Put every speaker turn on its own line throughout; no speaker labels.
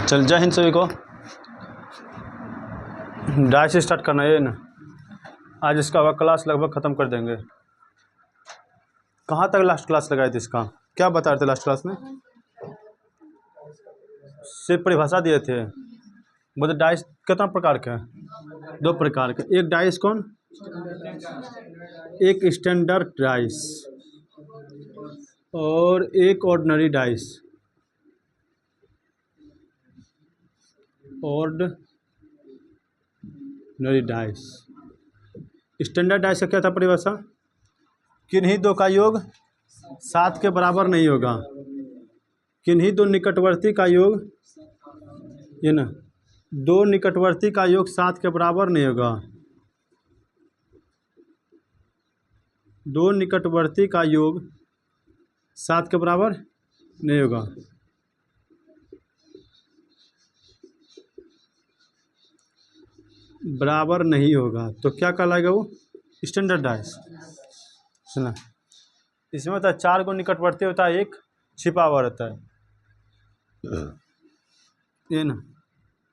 चल, जय हिंद सभी को। डाइस स्टार्ट करना है ना। आज इसका क्लास लगभग ख़त्म कर देंगे। कहाँ तक लास्ट क्लास लगाए थे इसका? क्या बता रहे थे लास्ट क्लास में? सिर्फ परिभाषा दिए थे। बोले डाइस कितना प्रकार के हैं? 2 प्रकार के। एक डाइस कौन? एक स्टैंडर्ड डाइस और एक ordinary dice. Ordinary dice. Standard dice का क्या था परिभाषा? किन्हीं दो का योग 7 के बराबर नहीं होगा। किन्हीं दो निकटवर्ती का योग, ये ना, 2 निकटवर्ती का योग 7 के बराबर नहीं होगा। 2 निकटवर्ती का योग 7 के बराबर नहीं होगा। बराबर नहीं होगा तो क्या कहलाएगा वो? Standard dice. सुना, इसमें होता है 4 गो निकटवर्ती होता है, एक छिपा हुआ रहता है, ये ना।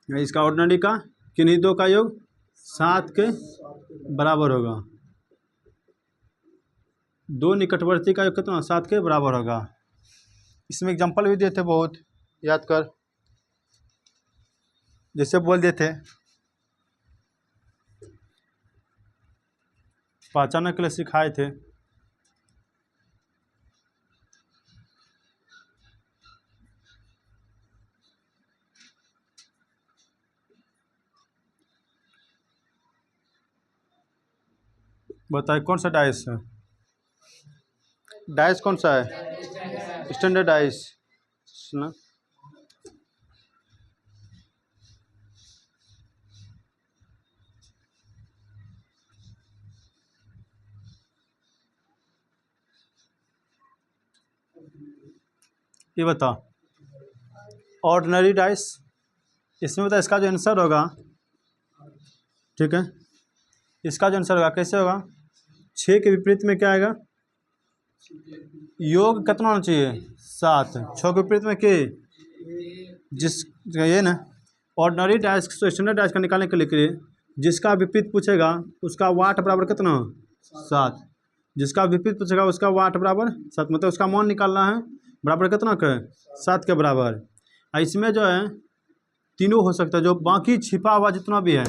इसका ऑर्डिनरी का किन्हीं दो का योग 7 के बराबर होगा। 2 निकटवर्ती का योग कितना? 7 के बराबर होगा। इसमें एग्जांपल भी दिए थे, बहुत याद कर। जैसे बोल दिए थे, पहचानने के लिए सिखाए थे। बताइए कौन सा डाइस है? डाइस कौन सा है? Standard dice. सुना, ये बता। ऑर्डिनरी डाइस, इसमें बता इसका जो आंसर होगा, ठीक है, इसका जो आंसर होगा कैसे होगा? 6 के विपरीत में क्या आएगा? योग कितना होना चाहिए? 7। 6 के विपरीत में के जिस, ये ना, ऑर्डिनरी डाइस स्टैंडर्ड डाइस का निकालने के लिए जिसका विपरीत पूछेगा उसका वाट बराबर कितना? 7। जिसका विपरीत पूछेगा उसका वाट बराबर 7, मतलब उसका मान निकालना है बराबर कितना के? 7 के बराबर। इसमें जो है तीनों हो सकता है, जो बाकी छिपा हुआ जितना भी है,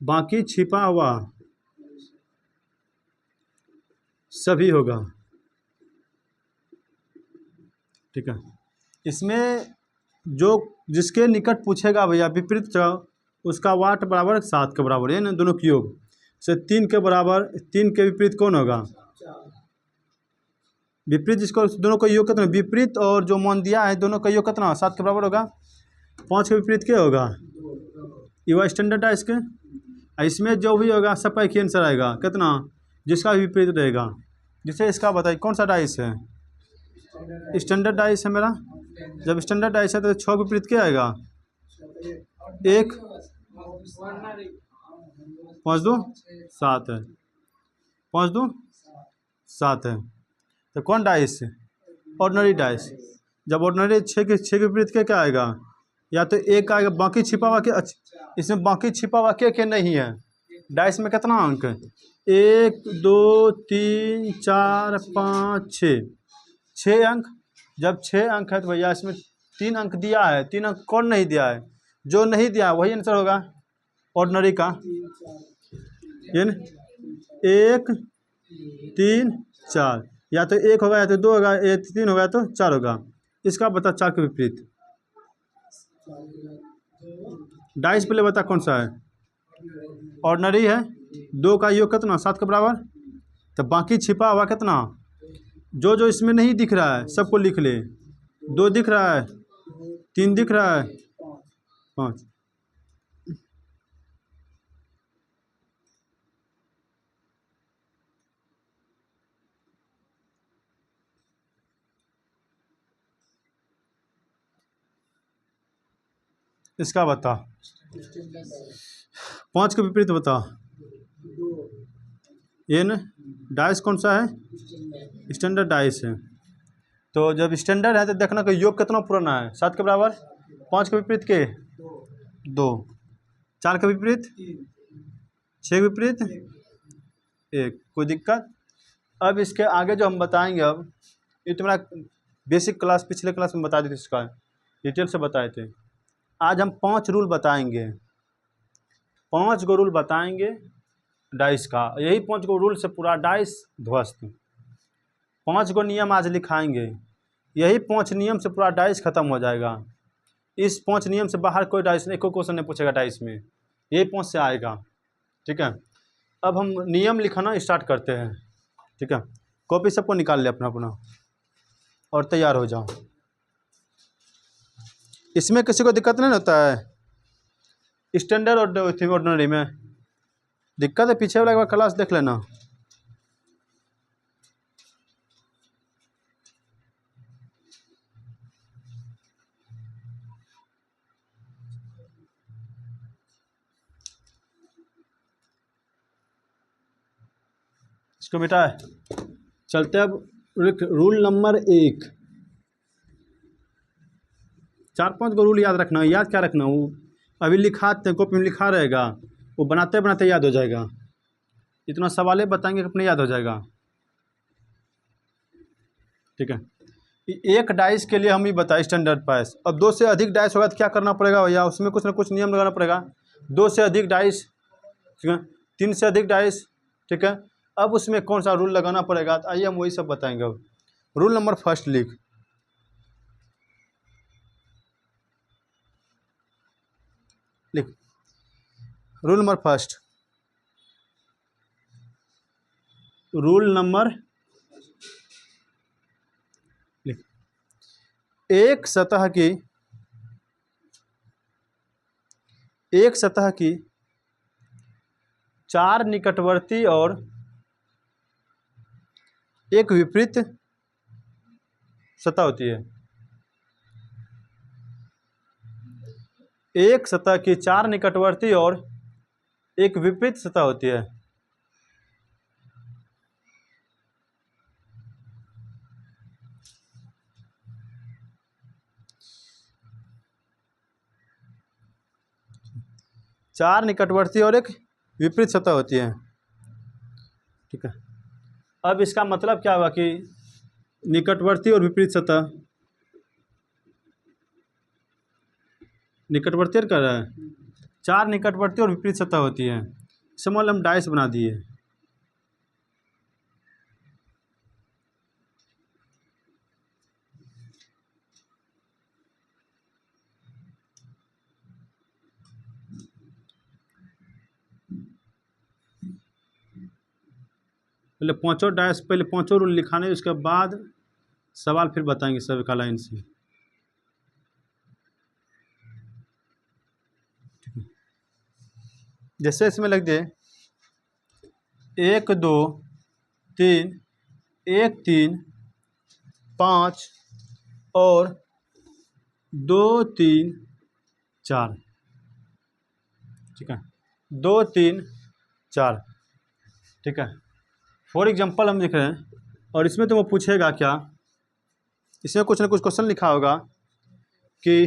बाकी छिपा हुआ सभी होगा, ठीक है। इसमें जो जिसके निकट पूछेगा भैया विपरीत उसका वाट बराबर 7 के बराबर है ना, दोनों की योग से 3 के बराबर। 3 के विपरीत कौन होगा? विपरीत जिसको, दोनों का योग कितना? विपरीत और जो मान दिया है दोनों का योग कितना? 7 के बराबर होगा। 5 के विपरीत क्या होगा? ये वह स्टैंडर्ड डाइस के। इसमें जो भी होगा सबका एक ही आंसर आएगा, कितना? जिसका विपरीत रहेगा। जैसे इसका बताइए कौन सा डाइस है? स्टैंडर्ड डाइस है मेरा। जब स्टैंडर्ड डाइस है तो 6 के विपरीत क्या आएगा? 1, 5 2 7 है। 5 2 7 है। तो कौन डाइस है? Ordinary dice. जब ऑर्डिनरी 6 के विपरीत क्या आएगा? या तो 1 आएगा, बाकी छिपा हुआ के। इसमें बाकी छिपा हुआ के नहीं है। डाइस में कितना अंक है? 1 2 3 4 5 6, 6 अंक। जब 6 अंक है तो भैया इसमें 3 अंक दिया है। 3 अंक कौन नहीं दिया है? जो नहीं दिया है वही आंसर होगा ऑर्डिनरी का। ये 1 3 4, या तो 1 होगा, या तो 2 होगा, या 3 होगा, तो 4 होगा। इसका बता 4 के विपरीत। डाइस पहले बता कौन सा है? ऑर्डिनरी है। 2 का योग कितना? 7 के बराबर। तो बाकी छिपा हुआ कितना? जो जो इसमें नहीं दिख रहा है सबको लिख ले। 2 दिख रहा है, 3 दिख रहा है, 5। इसका बता। 5 के विपरीत बता। ये न डाइस कौन सा है? स्टैंडर्ड डाइस है। तो जब स्टैंडर्ड है तो देखना कि योग कितना पुराना है। 7 के बराबर 5 के विपरीत के 2, 4 के विपरीत 6 के विपरीत 1। कोई दिक्कत? अब इसके आगे जो हम बताएंगे, अब ये तुम्हारा बेसिक क्लास पिछले क्लास में बता दी थी, इसका डिटेल से बताए थे। आज हम 5 रूल बताएंगे, 5 गो रूल बताएंगे डाइस का। यही 5 गो रूल से पूरा डाइस ध्वस्त। 5 गो नियम आज लिखाएंगे, यही 5 नियम से पूरा डाइस खत्म हो जाएगा। इस 5 नियम से बाहर कोई डाइस नहीं, कोई क्वेश्चन नहीं पूछेगा डाइस में, यही 5 से आएगा। ठीक है, अब हम नियम लिखाना स्टार्ट करते हैं। ठीक है, कॉपी सबको निकाल ले अपना अपना और तैयार हो जाओ। इसमें किसी को दिक्कत नहीं होता है, स्टैंडर्ड और ऑर्डिनरी में दिक्कत है? पीछे वाला एक बार क्लास देख लेना। इसको बेटा चलते अब रूल नंबर 1। 4-5 गो रूल याद रखना। याद क्या रखना, वो अभी लिखाते कॉपी में लिखा रहेगा, वो बनाते बनाते याद हो जाएगा। इतना सवाल बताएंगे कि अपने याद हो जाएगा। ठीक है, एक डाइस के लिए हम ही बताए स्टैंडर्ड पास। अब 2 से अधिक डाइस होगा तो क्या करना पड़ेगा भैया, उसमें कुछ ना कुछ नियम लगाना पड़ेगा। 2 से अधिक डाइस, ठीक है, 3 से अधिक डाइस। ठीक है, अब उसमें कौन सा रूल लगाना पड़ेगा, तो आइए हम वही सब बताएंगे। अब रूल नंबर 1 लिख। रूल नंबर 1, रूल नंबर लिख। एक सतह की 4 निकटवर्ती और एक विपरीत सतह होती है। एक सतह की 4 निकटवर्ती और एक विपरीत सतह होती है। चार निकटवर्ती और एक विपरीत सतह होती है। ठीक है, अब इसका मतलब क्या हुआ कि निकटवर्ती और विपरीत सतह, निकटवर्ती कर रहा है, 4 निकटवर्ती और विपरीत सतह होती है। समझ हम डाइस बना दिए। पहले 5 डाइस, पहले 5 रूल लिखाने, उसके बाद सवाल फिर बताएंगे सब का लाइन से। जैसे इसमें लग दे 1 2 3, 1 3 5 और 2 3 4। ठीक है, 2 3 4। ठीक है, फॉर एग्जांपल हम लिख रहे हैं, और इसमें तो वो पूछेगा क्या, इसमें कुछ ना कुछ क्वेश्चन लिखा होगा कि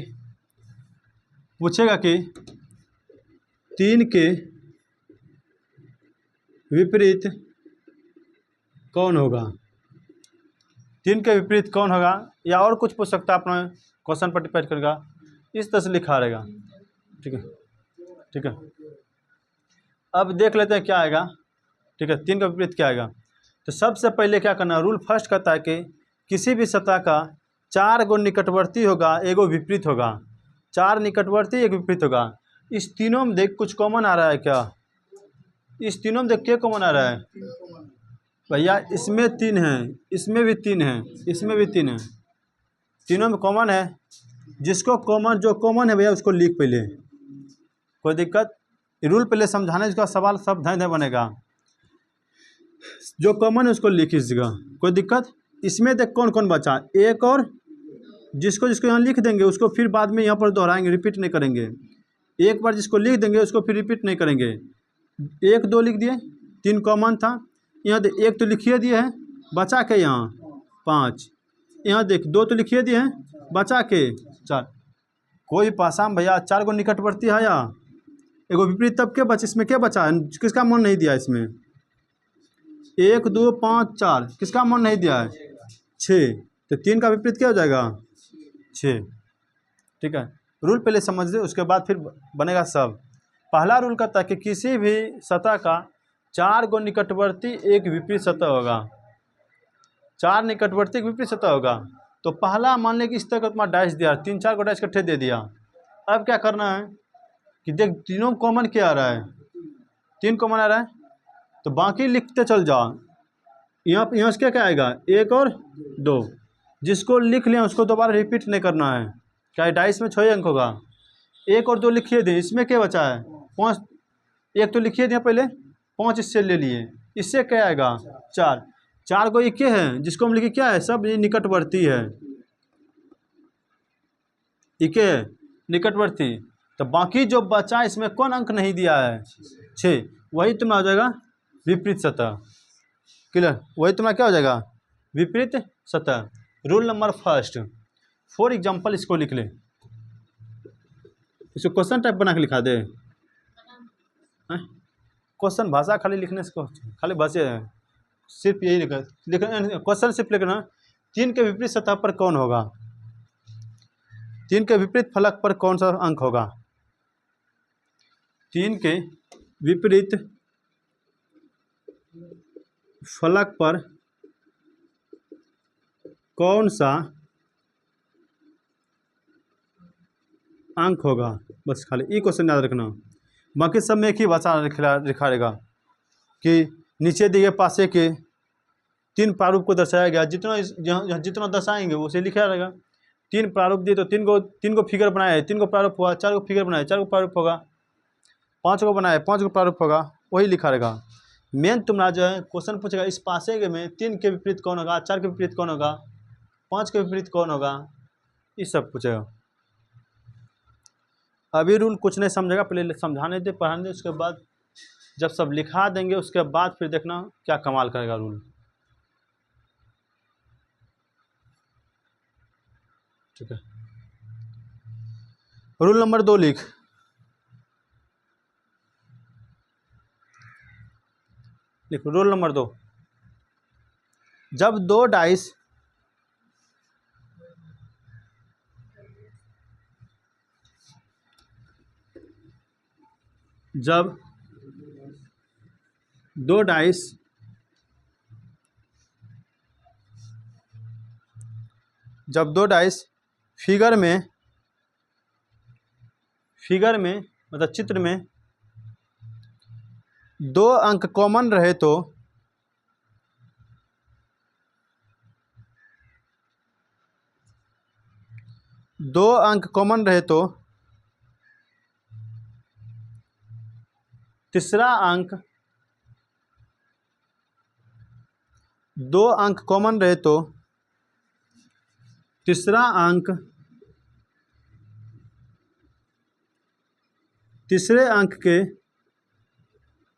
पूछेगा कि 3 के विपरीत कौन होगा, 3 के विपरीत कौन होगा, या और कुछ पूछ सकता है, अपना क्वेश्चन पर डिपेंड करेगा। इस तरह से लिखा रहेगा। ठीक है, ठीक है, अब देख लेते हैं क्या आएगा। ठीक है, 3 का विपरीत क्या आएगा। तो सबसे पहले क्या करना, रूल फर्स्ट कहता है कि किसी भी सतह का 4 गो निकटवर्ती होगा, एगो विपरीत होगा। 4 निकटवर्ती, एक विपरीत होगा। इस तीनों में देख कुछ कॉमन आ रहा है क्या, इस तीनों में देख क्या कॉमन आ रहा है भैया, इसमें 3 है, इसमें भी 3 है, इसमें भी 3 है, तीनों में कॉमन है। जिसको कॉमन, जो कॉमन है भैया उसको लिख पहले, कोई दिक्कत। रूल पहले समझाने, इसका सवाल सब धैर्य बनेगा। जो कॉमन है उसको लिख इस जगह, कोई दिक्कत। इसमें देख कौन कौन बचा, एक और, जिसको जिसको यहाँ लिख देंगे उसको फिर बाद में यहाँ पर दोहराएंगे, रिपीट नहीं करेंगे। एक बार जिसको लिख देंगे उसको फिर रिपीट नहीं करेंगे। 1 2 लिख दिए, 3 कॉमन था, यहाँ 1 तो लिखिए दिए है, बचा के यहाँ 5, यहाँ देख 2 तो लिखिए दिए हैं, बचा के 4। कोई पासा में भैया 4 गो निकटवर्ती है या एगो विपरीत, तब के बचे इसमें क्या बचा है, किसका मन नहीं दिया इसमें, 1 2 5 4, किसका मन नहीं दिया है 6, तो 3 का विपरीत क्या हो जाएगा 6। ठीक है, रूल पहले समझ ले, उसके बाद फिर बनेगा सब। पहला रूल कहता है कि किसी भी सतह का 4 गो निकटवर्ती एक विपरीत सतह होगा, 4 निकटवर्ती एक विपरीत सतह होगा। तो पहला मान ले कि इस तरह का तुम्हारा डैश दिया, 3 4 को डैश इकट्ठे दे दिया। अब क्या करना है कि देख तीनों कॉमन क्या आ रहा है, 3 कॉमन आ रहा है, तो बाकी लिखते चल जाओ। यहाँ से क्या आएगा 1 और 2, जिसको लिख लिया उसको दोबारा रिपीट नहीं करना है। क्या डाइस में 6 अंक होगा, 1 और 2 लिखिए थे, इसमें क्या बचा है 5, 1 तो लिखिए थे पहले, 5 इससे ले लिए, इससे क्या आएगा 4, 4 को एक है जिसको हम लिखे क्या है, सब ये निकटवर्ती है, ठीक है निकटवर्ती। तो बाकी जो बचा इसमें कौन अंक नहीं दिया है 6, वही तुम्हारा हो जाएगा विपरीत सतह। क्लियर, वही तुम्हारा क्या हो जाएगा विपरीत सतह। Rule number first, for example इसको लिख ले, इसको क्वेश्चन टाइप बना के लिखा दे। क्वेश्चन भाषा खाली लिखने से खाली बचे हैं, सिर्फ यही लिखा क्वेश्चन सिर्फ लिखना 3 के विपरीत सतह पर कौन होगा, 3 के विपरीत फलक पर कौन सा अंक होगा, 3 के विपरीत फलक पर कौन सा अंक होगा, बस खाली ये क्वेश्चन याद रखना। बाकी सब में एक ही भाषा लिखा रहेगा कि नीचे दिए पासे के 3 प्रारूप को दर्शाया गया, जितना दर्शाएंगे उसे लिखा रहेगा। 3 प्रारूप दिए तो 3 को फिगर बनाए, 3 को प्रारूप हुआ, 4 को फिगर बनाए 4 को प्रारूप होगा, 5 को बनाए 5 को प्रारूप होगा, वही लिखा रहेगा। मेन तुम्हारा जो है क्वेश्चन पूछेगा इस पासे के में 3 के विपरीत कौन होगा, 4 के विपरीत कौन होगा, 5 के विपरीत कौन होगा, ये सब पूछेगा। अभी रूल कुछ नहीं समझेगा, पहले समझाने दे पढ़ाने दे, उसके बाद जब सब लिखा देंगे उसके बाद फिर देखना क्या कमाल करेगा रूल। ठीक है, रूल नंबर 2 लिख, रूल नंबर 2, जब 2 डाइस जब 2 डाइस फिगर में मतलब चित्र में 2 अंक कॉमन रहे तो तीसरा अंक 2 अंक कॉमन रहे तो तीसरा अंक तीसरे अंक के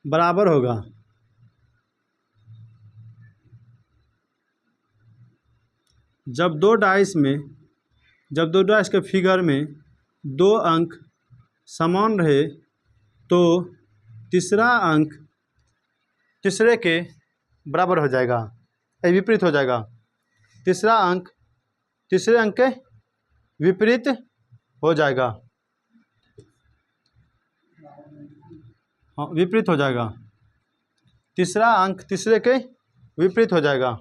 बराबर होगा। जब 2 डाइस के फिगर में 2 अंक समान रहे तो तीसरा अंक तीसरे के बराबर हो जाएगा, विपरीत हो जाएगा। तीसरा अंक तीसरे अंक के विपरीत हो जाएगा, हाँ विपरीत हो जाएगा, तीसरा अंक तीसरे के विपरीत हो जाएगा।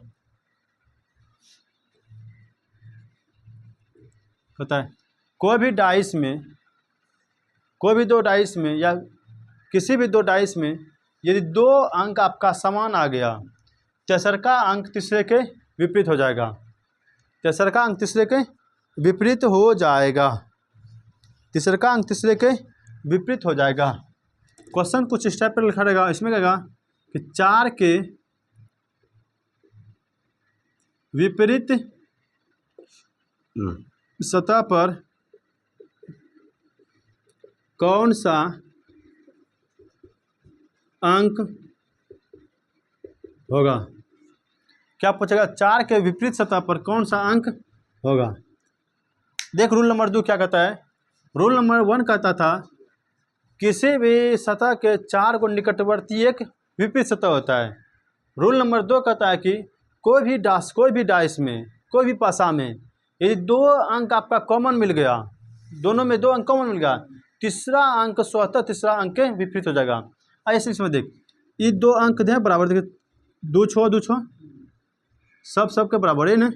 पता है कोई भी 2 डाइस में या किसी भी 2 डाइस में यदि 2 अंक आपका समान आ गया, तीसरा अंक तीसरे के विपरीत हो जाएगा, तीसरा अंक तीसरे के विपरीत हो जाएगा, तीसरा अंक तीसरे के विपरीत हो जाएगा। क्वेश्चन कुछ इस टाइप पर लिखा रहेगा, इसमें कहेगा कि 4 के विपरीत सतह पर कौन सा अंक होगा। क्या पूछेगा, 4 के विपरीत सतह पर कौन सा अंक होगा। देख रूल नंबर 2 क्या कहता है। रूल नंबर 1 कहता था किसी भी सतह के 4 को निकटवर्ती एक विपरीत सतह होता है। रूल नंबर 2 कहता है कि कोई भी डाइस में, कोई भी पासा में यदि 2 अंक आपका कॉमन मिल गया, दोनों में 2 अंक कॉमन मिल गया, तीसरा अंक स्वतः तीसरा अंक के विपरीत हो जाएगा। ऐसे इसमें देख, ये 2 अंक दें बराबर, देख 2 छो सब के बराबर है ना,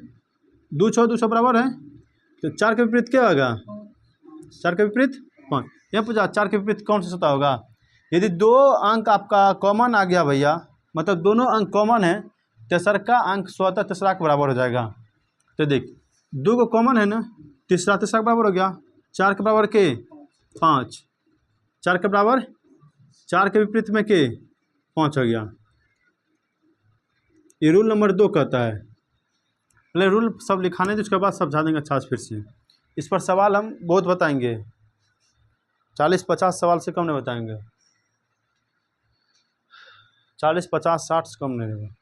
2 छो बराबर है, तो 4 के विपरीत क्या होगा, 4 के विपरीत 5। यह पूछा 4 के विपरीत कौन सा सतह होगा। यदि 2 अंक आपका कॉमन आ गया भैया, मतलब दोनों अंक कॉमन है, तीसरा अंक स्वतः तीसरा के बराबर हो जाएगा। तो देख 2 को कॉमन है ना, तीसरा के बराबर हो गया, 4 के बराबर के 5, 4 के बराबर 4 के विपरीत में के 5 हो गया। ये रूल नंबर 2 कहता है। पहले रूल सब लिखाने थे, उसके बाद समझा देंगे अच्छा से फिर से। इस पर सवाल हम बहुत बताएंगे, 40-50 सवाल से कम नहीं बताएंगे, 40-50-60 से कम नहीं रहेगा।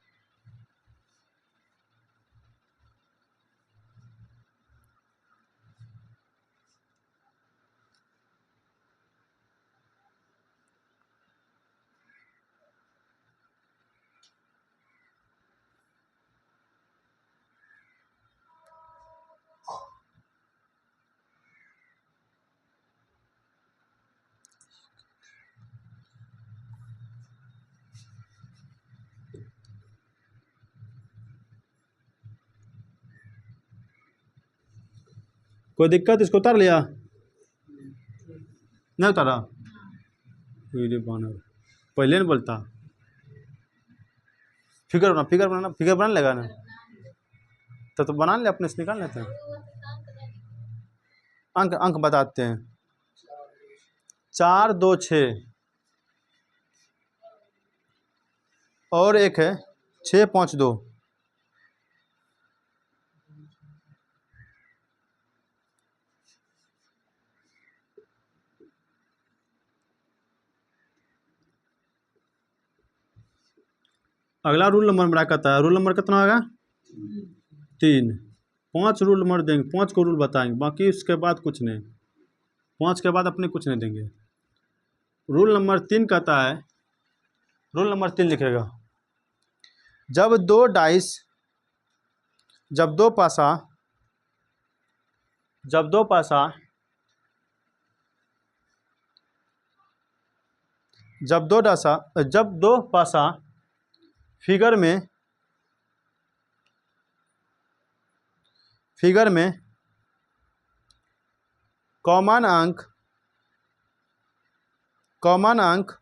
कोई दिक्कत, इसको उतार लिया, नहीं उतारा, वीडियो बना पहले नहीं बोलता। फिगर बना लेगा ना, तो बना ले, अपने से निकाल लेते हैं। अंक बताते हैं, 4 2 6 और एक है 6 5 2। अगला रूल नंबर मेरा कहता है, रूल नंबर कितना होगा, 3। 5 रूल नंबर देंगे, 5 को रूल बताएंगे, बाकी उसके बाद कुछ नहीं, 5 के बाद अपने कुछ नहीं देंगे। रूल नंबर 3 कहता है, रूल नंबर 3 लिखेगा, जब दो पासा फिगर में कॉमन अंक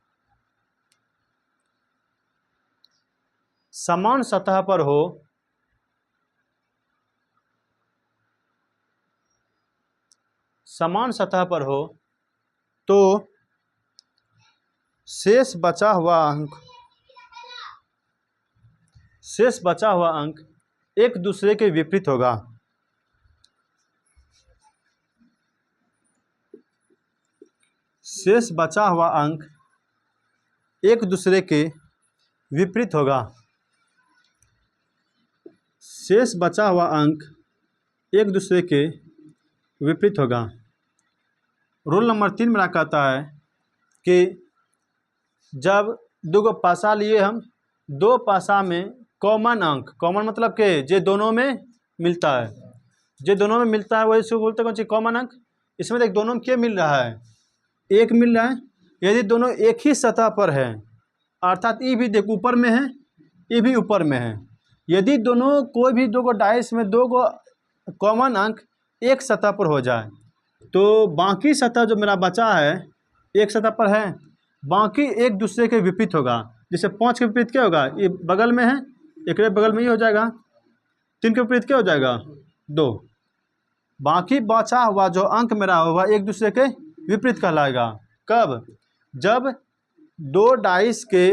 समान सतह पर हो, तो शेष बचा हुआ अंक एक दूसरे के विपरीत होगा। शेष बचा हुआ अंक एक दूसरे के विपरीत होगा। शेष बचा हुआ अंक एक दूसरे के विपरीत होगा। रूल नंबर 3 मेरा कहता है कि जब 2 पासा लिए हम, 2 पासा में कॉमन अंक, कॉमन मतलब के जे दोनों में मिलता है, वही से बोलते हैं कौन सी कॉमन अंक। इसमें देख दोनों में क्या मिल रहा है, एक मिल रहा है। यदि दोनों एक ही सतह पर है, अर्थात ये भी देख ऊपर में है, ये भी ऊपर में है, यदि दोनों कोई भी 2 डाइस में 2 कॉमन अंक एक सतह पर हो जाए, तो बाकी सतह जो मेरा बचा है एक सतह पर है, बाकी एक दूसरे के विपरीत होगा। जैसे 5 के विपरीत क्या होगा, ये बगल में है, एक बगल में ही हो जाएगा। 3 के विपरीत क्या हो जाएगा, 2। बाकी बचा हुआ जो अंक मेरा होगा एक दूसरे के विपरीत कहलाएगा। कब, जब 2 डाइस के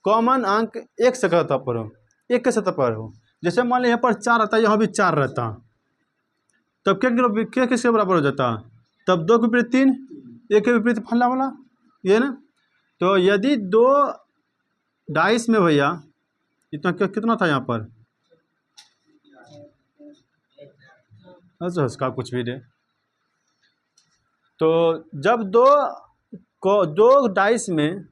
कॉमन अंक एक सतह पर हो, एक के सतह पर हो। जैसे मान लीजिए यहाँ पर 4 रहता, यहाँ भी 4 रहता, तब क्या किसके बराबर हो जाता, तब 2 के विपरीत 3, 1 के विपरीत फला वाला, ये ना। तो यदि 2 डाइस में भैया इतना कितना था यहाँ पर हंस हंस का कुछ भी दे। तो जब दो डाइस में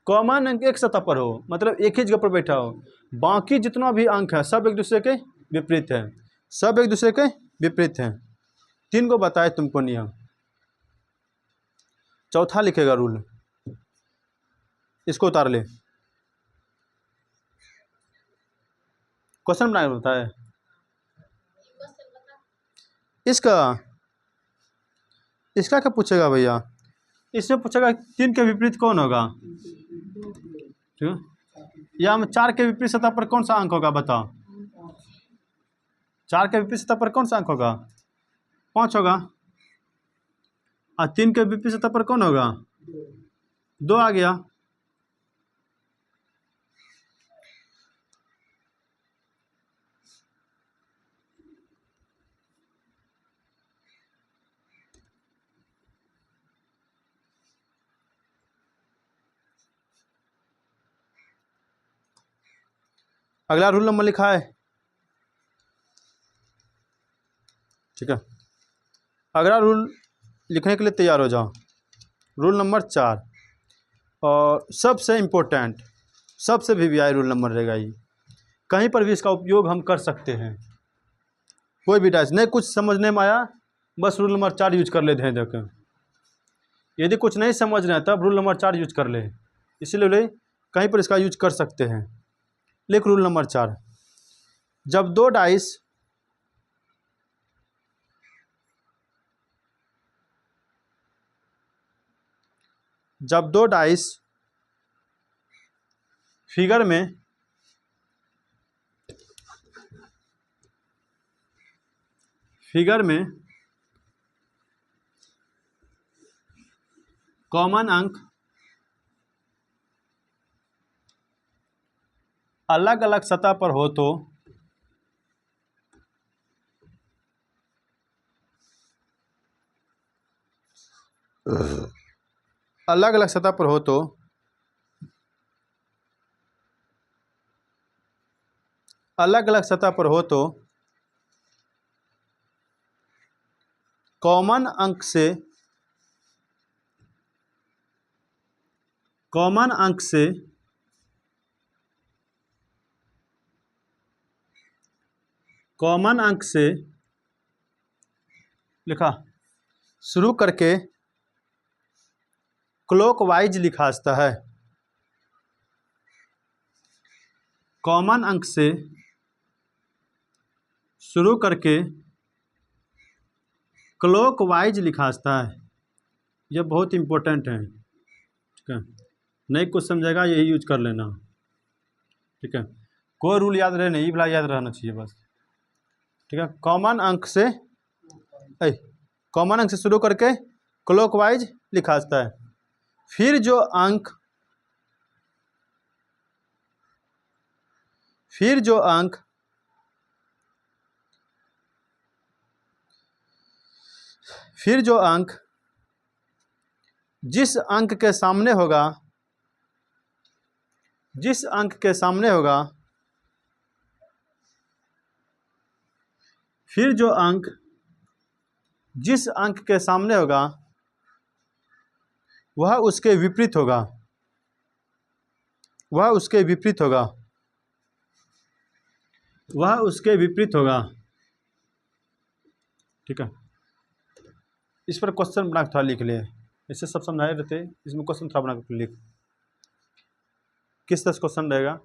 कॉमन अंक एक सतह पर हो, मतलब एक ही जगह पर बैठा हो, बाकी जितना भी अंक है सब एक दूसरे के विपरीत है, सब एक दूसरे के विपरीत हैं। 3 को बताए तुमको नियम। चौथा लिखेगा रूल, इसको उतार ले। क्वेश्चन बनाए बताए इसका क्या पूछेगा भैया? इसमें पूछेगा 3 के विपरीत कौन होगा, ठीक है? या हम 4 के विपरीत सतह पर कौन सा अंक होगा बताओ? 4 के विपरीत सतह पर कौन सा अंक होगा? 5 होगा। और 3 के विपरीत सतह पर कौन होगा? 2 आ गया। अगला रूल नंबर लिखा है, ठीक है? अगला रूल लिखने के लिए तैयार हो जाओ। रूल नंबर 4 और सबसे इम्पोर्टेंट, सबसे वीवीआई रूल नंबर रहेगा ये। कहीं पर भी इसका उपयोग हम कर सकते हैं, कोई भी डाइस नहीं कुछ समझने में आया बस रूल नंबर 4 यूज कर लेते हैं। देखें, यदि कुछ नहीं समझ रहे हैं तब रूल नंबर 4 यूज कर ले, इसीलिए कहीं पर इसका यूज कर सकते हैं। लिख रूल नंबर 4, जब दो डाइस फिगर में कॉमन अंक अलग अलग सतह पर हो तो अलग अलग सतह पर हो तो अलग अलग सतह पर हो तो कॉमन अंक से लिखा शुरू करके क्लॉकवाइज लिखा जाता है। कॉमन अंक से शुरू करके क्लॉकवाइज लिखा जाता है। यह बहुत इंपॉर्टेंट है, ठीक है? नहीं कुछ समझेगा यही यूज कर लेना, ठीक है? कोई रूल याद रहे नहीं, भला याद रहना चाहिए बस, ठीक है? कॉमन अंक से शुरू करके क्लॉकवाइज लिखा जाता है। फिर जो अंक जिस अंक के सामने होगा फिर जो अंक जिस अंक के सामने होगा वह उसके विपरीत होगा, ठीक है? इस पर क्वेश्चन बना के थोड़ा लिख ले, इससे सब समझाए रहते, इसमें क्वेश्चन थोड़ा बना के लिख। किस तरह से क्वेश्चन रहेगा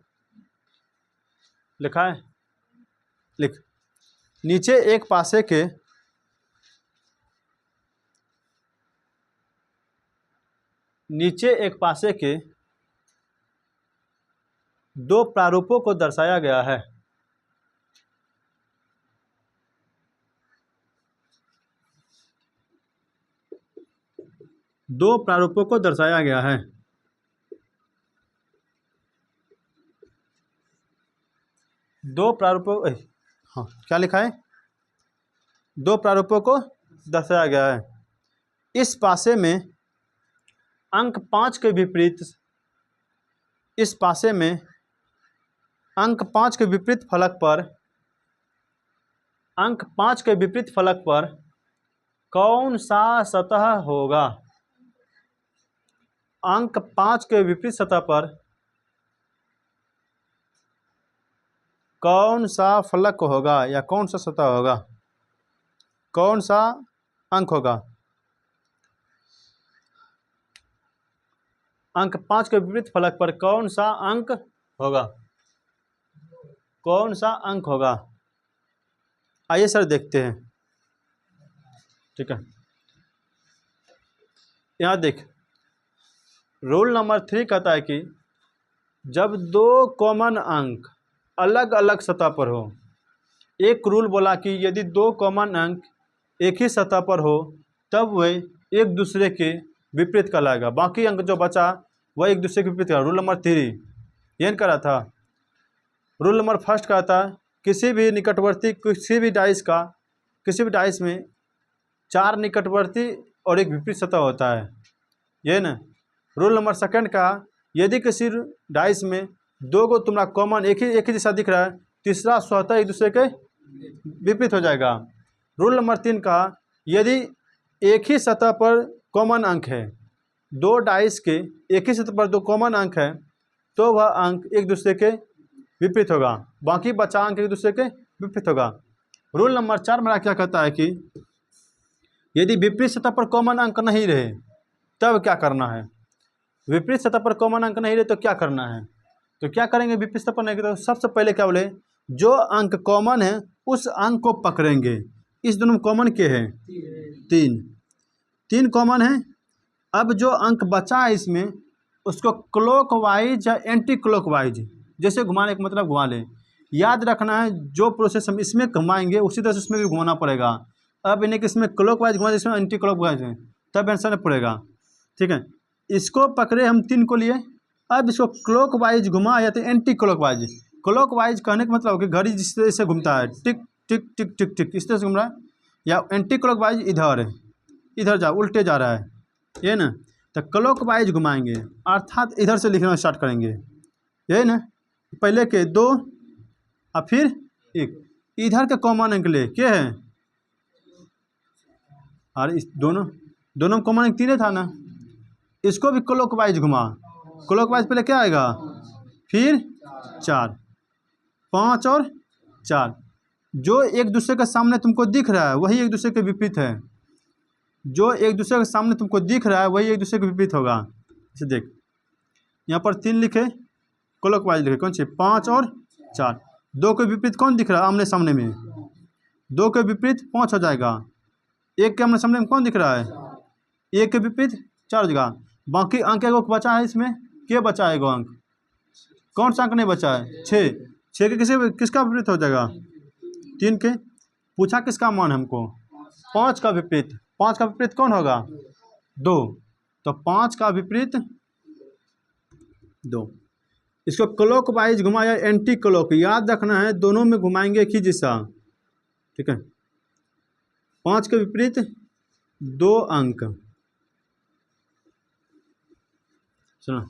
लिखा है, लिख। नीचे एक पासे के 2 प्रारूपों को दर्शाया गया है। दो प्रारूपों को दर्शाया गया है। हाँ क्या लिखा है? 2 प्रारूपों को दर्शाया गया है। इस पासे में अंक 5 के विपरीत फलक पर अंक 5 के विपरीत फलक पर कौन सा सतह होगा? अंक 5 के विपरीत सतह पर कौन सा फलक होगा या कौन सा सतह होगा? कौन सा अंक होगा? अंक 5 के विपरीत फलक पर कौन सा अंक होगा? कौन सा अंक होगा? आइए सर देखते हैं। ठीक है, यहाँ देख, रूल नंबर 3 कहता है कि जब दो कॉमन अंक अलग अलग सतह पर हो, एक रूल बोला कि यदि दो कॉमन अंक एक ही सतह पर हो तब वह एक दूसरे के विपरीत कहलाएगा, बाकी अंक जो बचा वह एक दूसरे के विपरीत कहलाएगा। रूल नंबर 3 यह करा था। रूल नंबर 1 कहता है किसी भी निकटवर्ती किसी भी डाइस में 4 निकटवर्ती और एक विपरीत सतह होता है, ये ना। रूल नंबर 2 का यदि किसी डाइस में दो गो तुम्हारा कॉमन एक ही जैसा दिख रहा है, तीसरा स्वतः एक दूसरे के विपरीत हो जाएगा। रूल नंबर 3 का यदि एक ही सतह पर कॉमन अंक है, दो डाइस के एक ही सतह पर दो कॉमन अंक है तो वह अंक एक दूसरे के विपरीत होगा, बाकी बचा अंक एक दूसरे के विपरीत होगा। रूल नंबर 4 मेरा क्या कहता है कि यदि विपरीत सतह पर कॉमन अंक नहीं रहे तब क्या करना है? विपरीत सतह पर कॉमन अंक नहीं रहे तो क्या करना है? तो क्या करेंगे? विपरीत सतह पर नहीं तो सबसे पहले क्या बोले, जो अंक कॉमन है उस अंक को पकड़ेंगे। इस दोनों में कॉमन के है 3 कॉमन है। अब जो अंक बचा है इसमें उसको क्लॉकवाइज या एंटी क्लॉकवाइज जैसे घुमाने का मतलब घुमा ले। याद रखना है जो प्रोसेस हम इसमें घुमाएंगे उसी तरह से इसमें भी घुमाना पड़ेगा। अब इन्हें कि इसमें क्लॉकवाइज घुमा, इसमें एंटी क्लॉकवाइज है, तब आंसर पड़ेगा। ठीक है, इसको पकड़े हम 3 को लिए, अब इसको क्लॉकवाइज घुमा या तो एंटी क्लॉकवाइज। क्लॉकवाइज कहने का मतलब कि घड़ी जिस तरह से घूमता है टिक टिक टिक टिक टिक इस तरह से घूम रहा है, या एंटी क्लॉकवाइज इधर जा उल्टे जा रहा है, ये ना। तो क्लॉकवाइज घुमाएंगे अर्थात इधर से लिखना स्टार्ट करेंगे, यही ना। पहले के 2 और फिर 1, इधर के कॉमन अंक ले क्या है, और इस दोनों कॉमन अंक 3 था ना, इसको भी क्लॉकवाइज घुमा। क्लॉकवाइज पहले क्या आएगा, फिर 4, 5 और 4। जो एक दूसरे के सामने तुमको दिख रहा है वही एक दूसरे के विपरीत है, जो एक दूसरे के सामने तुमको दिख रहा है वही एक दूसरे के विपरीत होगा। इसे देख, यहाँ पर 3 लिखे, क्लॉकवाइज लिखे, कौन सी 5 और 4। 2 के विपरीत कौन दिख रहा है आमने सामने में, 2 के विपरीत 5 हो जाएगा। 1 के आमने सामने में कौन दिख रहा है, 1 के विपरीत 4 हो जाएगा। बाकी अंक एगो बचा है, इसमें क्या बचा है, एगो अंक कौन सा अंक नहीं बचा है, 6 के किसका विपरीत हो जाएगा, 3 के। पूछा किसका मान हमको, 5 का विपरीत। 5 का विपरीत कौन होगा, 2, तो 5 का विपरीत 2। इसको क्लॉकवाइज घुमाया एंटी क्लॉक, याद रखना है दोनों में घुमाएंगे एक ही जैसा। ठीक है, 5 के विपरीत 2 अंक, सुनो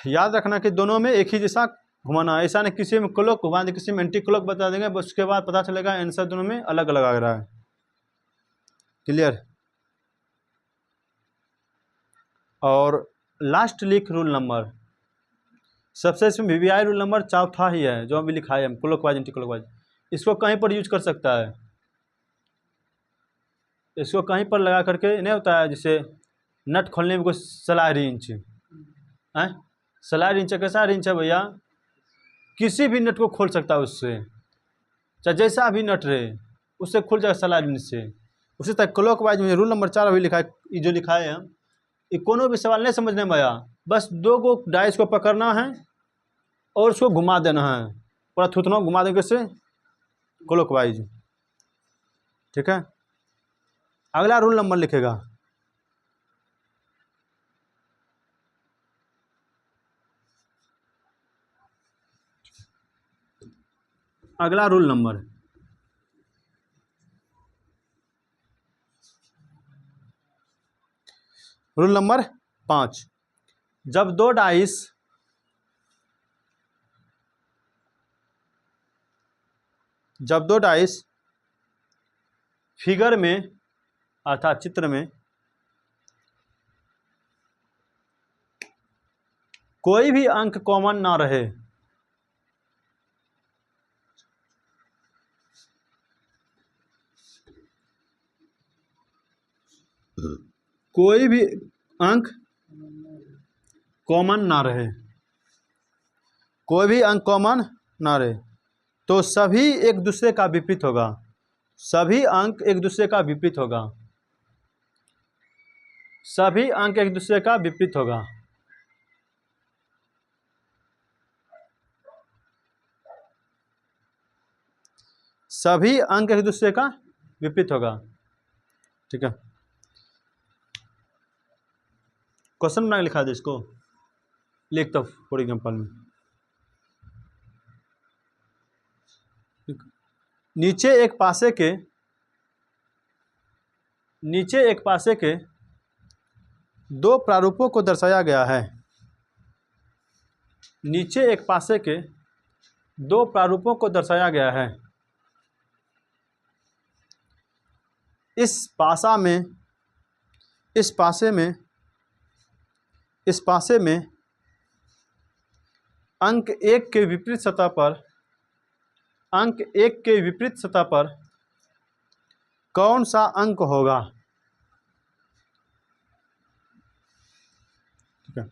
याद रखना कि दोनों में एक ही जैसा घुमाना, ऐसा नहीं किसी में क्लॉक घुमा देंगे किसी में एंटी क्लॉक बता देंगे, बस उसके बाद पता चलेगा आंसर दोनों में अलग अलग आ रहा है। क्लियर। और लास्ट लिख रूल नंबर, सबसे इसमें वीवीआई रूल नंबर 4 ही है जो अभी लिखा है हम, क्लॉकवाइज एंटी क्लॉकवाइज। इसको कहीं पर यूज कर सकता है, इसको कहीं पर लगा करके नहीं होता है, जैसे नट खोलने में कोई सलाह रिंच है, सलाह रिंच कैसा रिंच है भैया, किसी भी नट को खोल सकता है उससे, चाहे जैसा भी नट रहे उससे खुल जाएगा सलाह रिंच से। उसी तरह क्लॉकवाइज में रूल नंबर 4 अभी लिखा है, ये जो लिखा है हम, ये कोनो भी सवाल नहीं समझने में आया, बस 2 गो डाइस को पकड़ना है और उसको घुमा देना है, पूरा थुथना घुमा देंगे उससे क्लॉकवाइज। ठीक है, अगला रूल नंबर लिखेगा, अगला रूल नंबर रूल नंबर 5, जब 2 जब दो डाइस फिगर में अर्थात चित्र में कोई भी अंक कॉमन ना रहे, कोई भी अंक कॉमन ना रहे, कोई भी अंक कॉमन ना रहे, तो सभी एक दूसरे का विपरीत होगा, सभी अंक एक दूसरे का विपरीत होगा, सभी अंक एक दूसरे का विपरीत होगा। सभी अंक एक दूसरे का विपरीत होगा। ठीक है, क्वेश्चन बना के लिखा दे इसको, लिख दो फॉर एग्जाम्पल में। नीचे एक पासे के दो प्रारूपों को दर्शाया गया है। नीचे एक पासे के दो प्रारूपों को दर्शाया गया है। इस पासे में अंक 1 के विपरीत सतह पर कौन सा अंक होगा? ठीक है,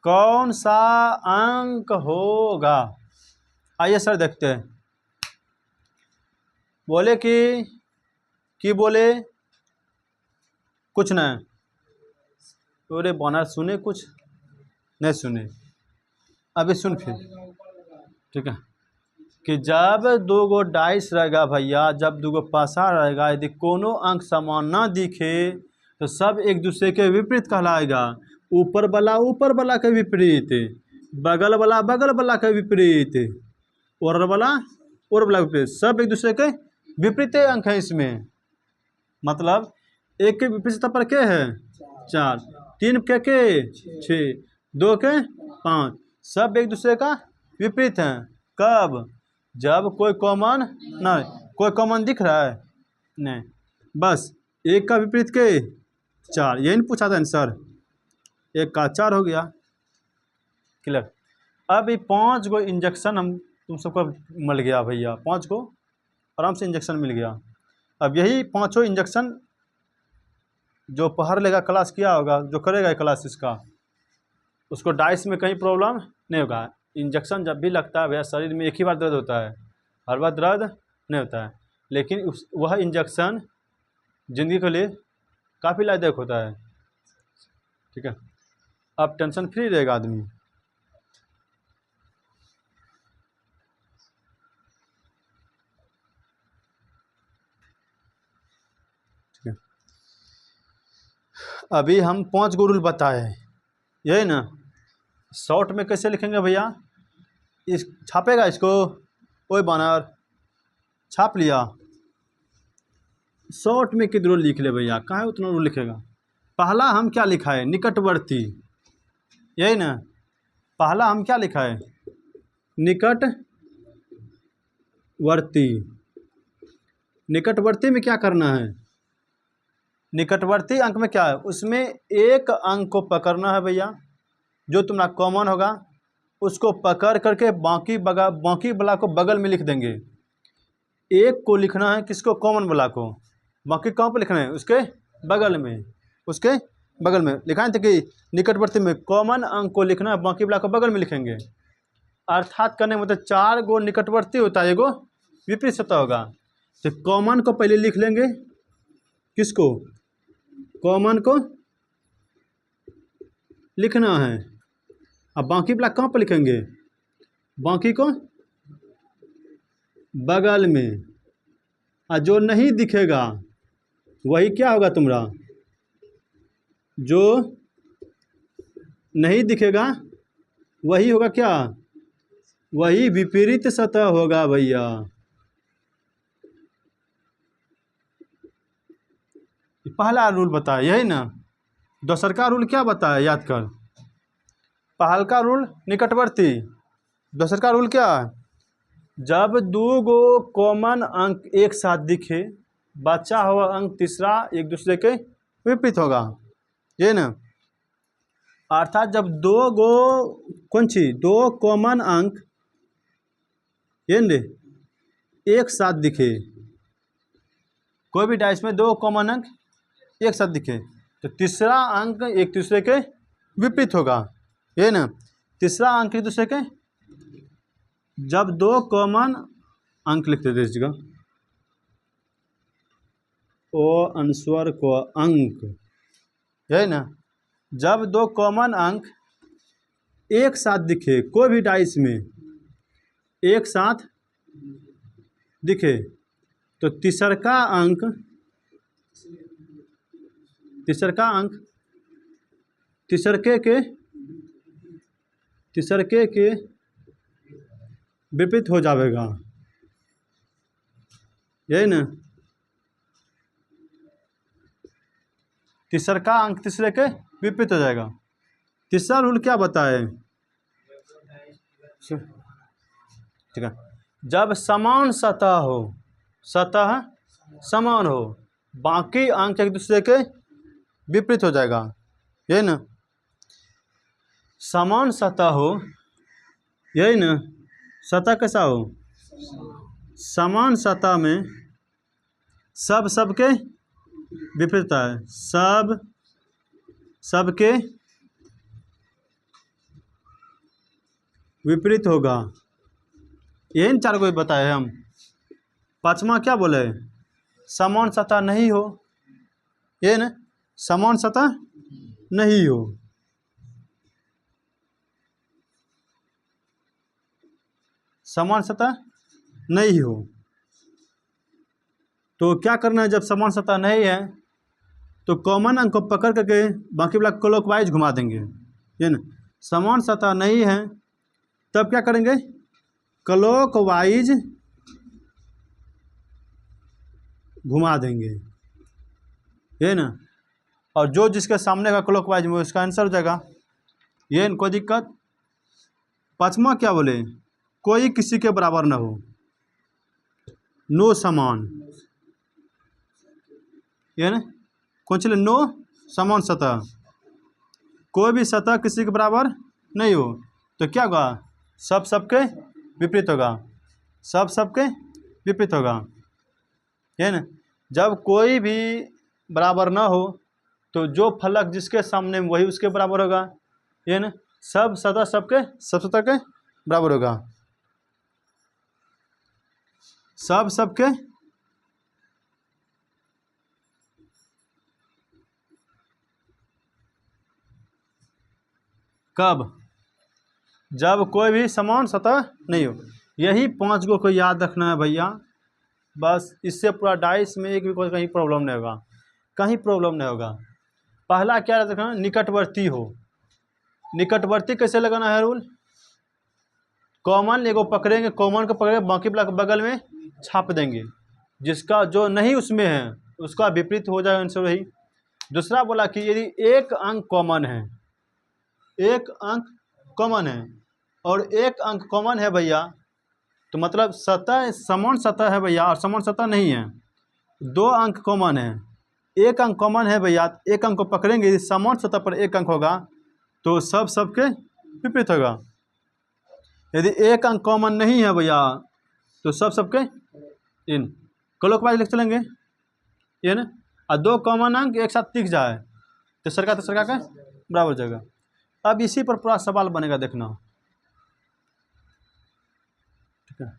कौन सा अंक होगा? आइए सर देखते हैं। बोले कि बोले कुछ नहीं, अरे बोनर सुने कुछ नहीं सुने, अभी सुन फिर। ठीक है, कि जब दो गो डाइस रहेगा भैया, जब दो गो पासा रहेगा, यदि कोनो अंक समान ना दिखे तो सब एक दूसरे के विपरीत कहलाएगा। ऊपर वाला के विपरीत, बगल वाला के विपरीत, और वाला के विपरीत, सब एक दूसरे के विपरीत अंक है इसमें। मतलब एक के विपरीत सतह पर क्या है? 4, 3 के 6, 2 के 5, सब एक दूसरे का विपरीत है। कब? जब कोई कॉमन ना, कोई कॉमन दिख रहा है नहीं, बस एक का विपरीत के 4, यही नहीं पूछा था आंसर, 1 का 4 हो गया। क्लियर? अब ये 5 गो इंजेक्शन हम तुम सबको मिल गया भैया, 5 गो आराम से इंजेक्शन मिल गया। अब यही 5 इंजेक्शन जो पढ़ लेगा, क्लास किया होगा, जो करेगा क्लास इसका, उसको डाइस में कहीं प्रॉब्लम नहीं होगा। इंजेक्शन जब भी लगता है भैया, शरीर में एक ही बार दर्द होता है, हर बार दर्द नहीं होता है, लेकिन वह इंजेक्शन ज़िंदगी के लिए काफ़ी लाभदायक होता है। ठीक है, अब टेंशन फ्री रहेगा आदमी। ठीक है, अभी हम 5 गो रूल बताए, यही ना। शॉर्ट में कैसे लिखेंगे भैया? इस छापेगा इसको, कोई बानर छाप लिया, शॉर्ट में कितने रूल लिख ले भैया, कहाँ उतना रूल लिखेगा? पहला हम क्या लिखा है? निकटवर्ती, यही ना। पहला हम क्या लिखा है? निकटवर्ती। निकटवर्ती में क्या करना है? निकटवर्ती अंक में क्या है? उसमें एक अंक को पकड़ना है भैया, जो तुम्हारा कॉमन होगा उसको पकड़ करके बाकी वाला को बगल में लिख देंगे। एक को लिखना है किसको? कॉमन वाला को। बाकी कहाँ पर लिखना है? उसके बगल में, उसके बगल में लिखा है कि निकटवर्ती में कॉमन अंक को लिखना है, बाकी वाला को बगल में लिखेंगे। अर्थात करने मतलब 4 गो निकटवर्ती होता है, एगो विपरीत सतह होगा। तो कॉमन को पहले लिख लेंगे, किसको? कॉमन को लिखना है, अब बाकी वाला कहाँ पर लिखेंगे? बाकी को बगल में। और जो नहीं दिखेगा वही क्या होगा तुम्हारा? जो नहीं दिखेगा वही होगा क्या? वही विपरीत सतह होगा भैया। पहला रूल बताया, यही ना। दूसर का रूल क्या बताया? याद कर। पहल का रूल निकटवर्ती, दूसर का रूल क्या है? जब दो गो कॉमन अंक एक साथ दिखे, बचा हुआ अंक तीसरा एक दूसरे के विपरीत होगा, ये ना। अर्थात जब दो गो कौन सी दो कॉमन अंक ये न एक साथ दिखे, कोई भी डाइस में दो कॉमन अंक एक साथ दिखे, तो तीसरा अंक एक दूसरे के विपरीत होगा, ये ना। तीसरा अंक एक दूसरे के, जब दो कॉमन अंक लिखते थे इस जगह, ओ अनुस्वर को अंक, है ना। जब दो कॉमन अंक एक साथ दिखे, कोई भी डाइस में एक साथ दिखे, तो तीसरका अंक तीसरके के विपरीत हो जाएगा, यही ना। तीसरका अंक तीसरे के विपरीत हो जाएगा। तीसरा रूल क्या बताए, ठीक है, जब समान सतह हो, सतह समान हो, बाकी अंक एक दूसरे के विपरीत हो जाएगा, यही ना। समान सतह हो, यही ना। सतह कैसा हो, समान सतह में सब सबके विपरीत है, सब सबके विपरीत होगा, यही चार को बताए हम। पांचवा क्या बोले, समान सतह नहीं हो, ये ना, समान सतह नहीं हो, समान सतह नहीं हो, तो क्या करना है, जब समान सतह नहीं है तो कॉमन अंक को पकड़ करके बाकी वाला क्लॉकवाइज घुमा देंगे, ये ना। समान सतह नहीं है तब क्या करेंगे, क्लॉकवाइज घुमा देंगे, ये ना। और जो जिसके सामने का क्लॉकवाइज में उसका आंसर हो जाएगा, ये कोई दिक्कत। पांचवा क्या बोले, कोई किसी के बराबर ना हो, नो समान, ये ना। कौन चले, नो समान सतह, कोई भी सतह किसी के बराबर नहीं हो, तो क्या होगा, सब सबके विपरीत होगा, सब सबके विपरीत होगा, है ना। जब कोई भी बराबर ना हो तो जो फलक जिसके सामने वही उसके बराबर होगा, ये ना। सब सतह सब सतह के बराबर होगा, सब सबके कब, जब कोई भी समान सतह नहीं हो। यही पांच गो को याद रखना है भैया, बस। इससे पूरा डाइस में एक भी कोई कहीं प्रॉब्लम नहीं होगा, कहीं प्रॉब्लम नहीं होगा। पहला क्या रखना, निकटवर्ती हो। निकटवर्ती कैसे लगाना है रूल, कॉमन एगो पकड़ेंगे, कॉमन को पकड़ेंगे, बाकी बगल में छाप देंगे, जिसका जो नहीं उसमें है उसका विपरीत हो जाएगा आंसर वही। दूसरा बोला कि यदि एक अंक कॉमन है, एक अंक कॉमन है और एक अंक कॉमन है भैया, तो मतलब सतह समान सतह है भैया और समान सतह नहीं है, दो अंक कॉमन है, एक अंक कॉमन है भैया, एक अंक को पकड़ेंगे, यदि समान सतह पर एक अंक होगा तो सब सबके विपरीत होगा। यदि एक अंक कॉमन नहीं है भैया तो सब सबके इन क्लॉकवाइज लिख चलेंगे, ये ना। और दो कॉमन अंक एक साथ दिख जाए तो सरका का बराबर हो जाएगा। अब इसी पर पूरा सवाल बनेगा, देखना, ठीक है।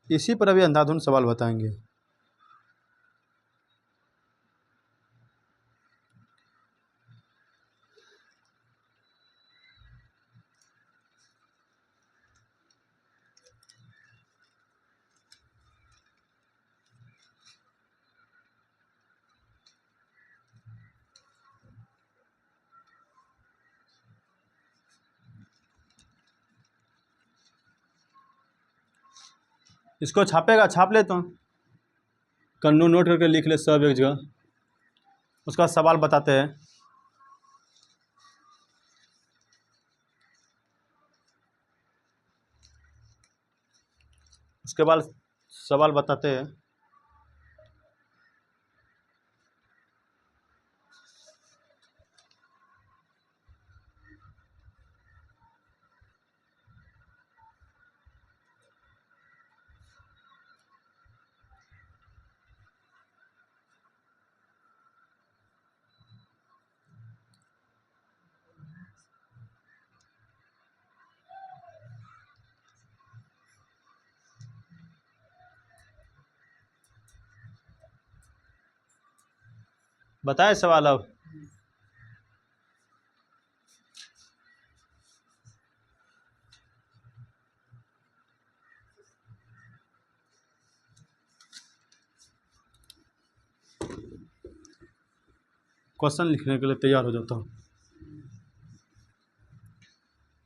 इसी पर अभी अंधाधुंध सवाल बताएंगे। इसको छापेगा, छाप ले, तो कन्नू नोट करके लिख ले सब एक जगह, उसका सवाल बताते हैं। उसके बाद सवाल बताते हैं। बताए सवाल अब। क्वेश्चन लिखने के लिए तैयार हो जाता हूँ।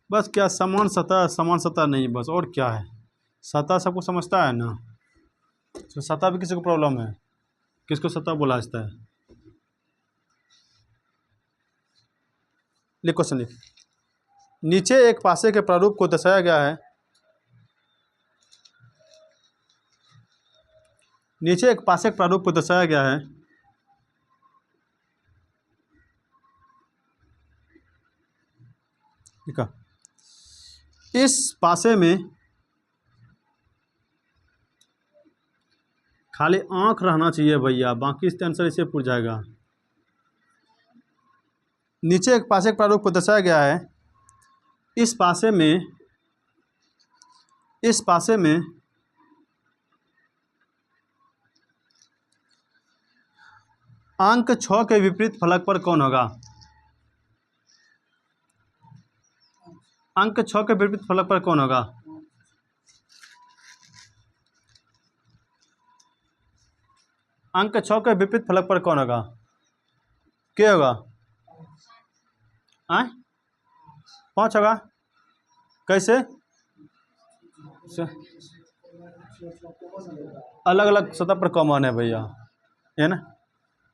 बस क्या समान सतह नहीं, बस और क्या है। सतह सबको समझता है ना, तो सतह भी किसी को प्रॉब्लम है, किसको सतह बोला जाता है। लिख क्वेश्चन लिख। नीचे एक पासे के प्रारूप को दर्शाया गया है। नीचे एक पासे के प्रारूप को दर्शाया गया है। लिखा इस पासे में खाली आंख रहना चाहिए भैया, बाकी इसका आंसर इसे पूछ जाएगा। नीचे एक पासे के प्रारूप को दर्शाया गया है। इस पासे में अंक 6 के विपरीत फलक पर कौन होगा। अंक 6 के विपरीत फलक पर कौन होगा। अंक 6 के विपरीत फलक पर कौन होगा, क्या होगा। 5 होगा। कैसे। अलग अलग सतह पर कॉमन है भैया, है ना।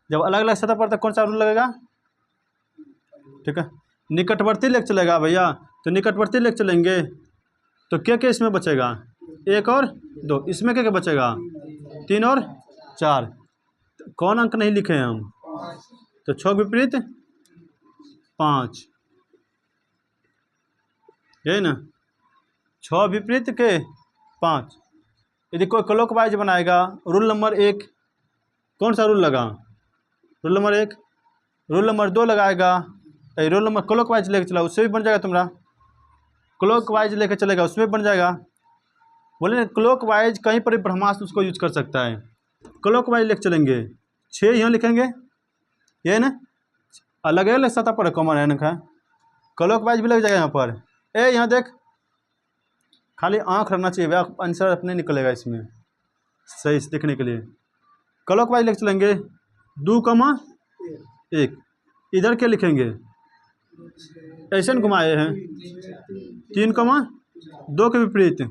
जब अलग अलग सतह पर तो कौन सा रूल लगेगा। ठीक है, निकटवर्ती लेके चलेगा भैया, तो निकटवर्ती लेके चलेंगे तो क्या इसमें बचेगा, 1 और 2, इसमें क्या बचेगा, 3 और 4। कौन अंक नहीं लिखे हैं हम, तो 6 विपरीत 5, यही ना। 6 विपरीत के 5। यदि कोई क्लॉकवाइज बनाएगा, रूल नंबर 1 कौन सा रूल लगा, रूल नंबर 1। रूल नंबर 2 लगाएगा, रूल नंबर क्लॉकवाइज लेके चला, उससे भी बन जाएगा तुम्हारा। क्लॉकवाइज लेके चलेगा, उसमें भी बन जाएगा। बोले क्लॉकवाइज कहीं पर भी ब्रह्मास्त्र उसको यूज कर सकता है। क्लॉकवाइज लेके चलेंगे, 6 यहाँ लिखेंगे, ये ना। अलग अलग सतह पर कॉमन है ना, क्लॉकवाइज भी लग जाएगा यहाँ पर। यहाँ देख, खाली आंख रखना चाहिए, आंसर अपने निकलेगा इसमें सही से देखने के लिए। क्लॉकवाइज लेके चलेंगे, 2, 1 इधर क्या लिखेंगे, ऐसे घुमाए हैं, 3, 2 के विपरीत,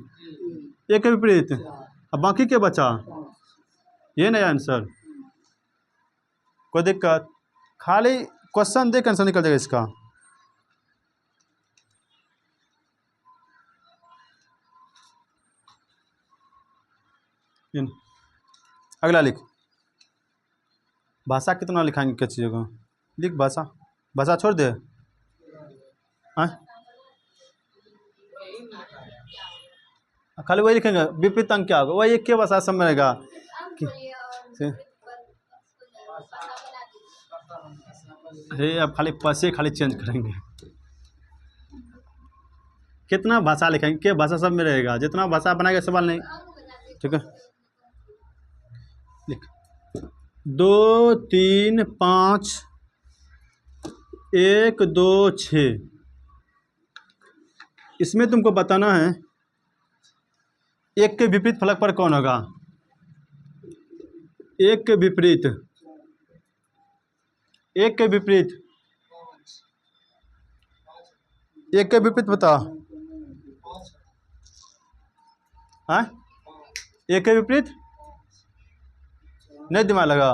1 के विपरीत, अब बाकी क्या बचा, ये नया आंसर। कोई दिक्कत, खाली क्वेश्चन देख आंसर निकल जाएगा इसका। अगला लिख, भाषा कितना लिखाएंगे, क्या चीज़ को लिख, भाषा छोड़ दे। खाली वही लिखेंगे, विपरीत अंक क्या होगा, वही एक भाषा सब में रहेगा। अरे अब खाली पैसे खाली चेंज करेंगे, कितना भाषा लिखेंगे, क्या भाषा सब में रहेगा, जितना भाषा बनाएगा सवाल नहीं। ठीक है, लिख 2, 3, 5, 1, 2, 6। इसमें तुमको बताना है 1 के विपरीत फलक पर कौन होगा। 1 के विपरीत, 1 के विपरीत, 1 के विपरीत बता। 1 के विपरीत नहीं दिमाग लगा।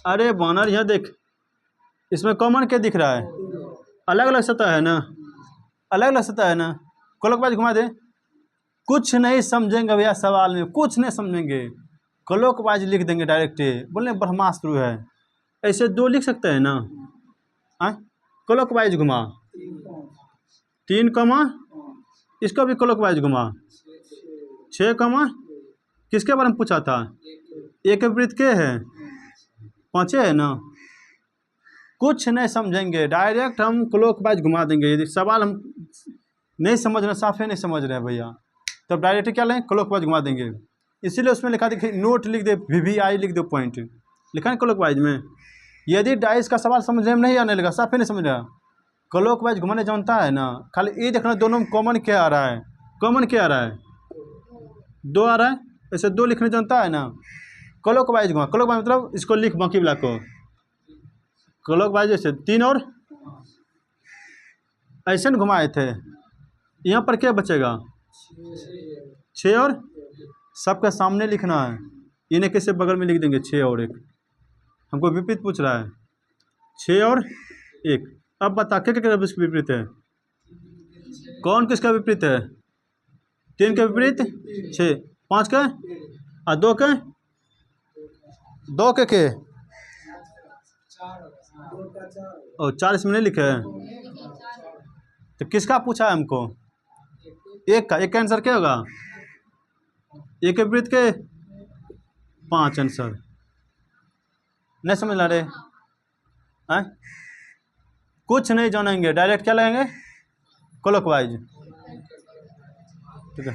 अरे बानर यहाँ देख, इसमें कॉमन क्या दिख रहा है, अलग अलग सतह है ना, अलग अलग सतह है ना। क्लॉकवाइज घुमा दे, कुछ नहीं समझेंगे भैया, सवाल में कुछ नहीं समझेंगे, क्लॉकवाइज लिख देंगे डायरेक्ट, बोले ब्रह्मास्त्र है, ऐसे दो लिख सकते हैं ना। क्लॉकवाइज घुमा 3 कमा, इसका भी क्लॉकवाइज घुमा 6 कमा, किसके बारे में पूछा था, एक विपरीत के है 5 है ना। कुछ नहीं समझेंगे, डायरेक्ट हम क्लॉकवाइज घुमा देंगे। यदि सवाल हम नहीं समझ रहे, साफे नहीं समझ रहे हैं भैया, तब डायरेक्ट क्या लें, क्लॉकवाइज घुमा देंगे। इसीलिए उसमें लिखा देखिए, नोट लिख दे, VVI लिख दो, पॉइंट लिखा है क्लॉकवाइज में। यदि डाइस का सवाल समझने में नहीं आने लगा, साफे नहीं समझ रहा, क्लॉकवाइज घुमाने जानता है ना, खाली ये देखना दोनों में कॉमन क्या आ रहा है, कॉमन क्या आ रहा है, 2 आ रहा है, ऐसे 2 लिखने जानता है ना। क्लॉकवाइज घुमा, क्लॉकवाइज मतलब इसको लिख, बाकी वाला को क्लॉकवाइज जैसे 3 और ऐसे न घुमाए थे, यहाँ पर क्या बचेगा 6 और सबके सामने लिखना है, इन्हें कैसे बगल में लिख देंगे 6 और 1, हमको विपरीत पूछ रहा है 6 और 1। अब बता क्या क्या इसका विपरीत है, कौन किसका विपरीत है, 3 का विपरीत 6, 5 का और 2 का, 2 के और 4 इसमें नहीं लिखे हैं, तो किसका पूछा है हमको, 1 का। 1 का आंसर क्या होगा, 1 के विपरीत के 5 आंसर। नहीं समझ ला रहे हैं, कुछ नहीं जानेंगे, डायरेक्ट क्या लगेंगे क्लॉकवाइज, ठीक है।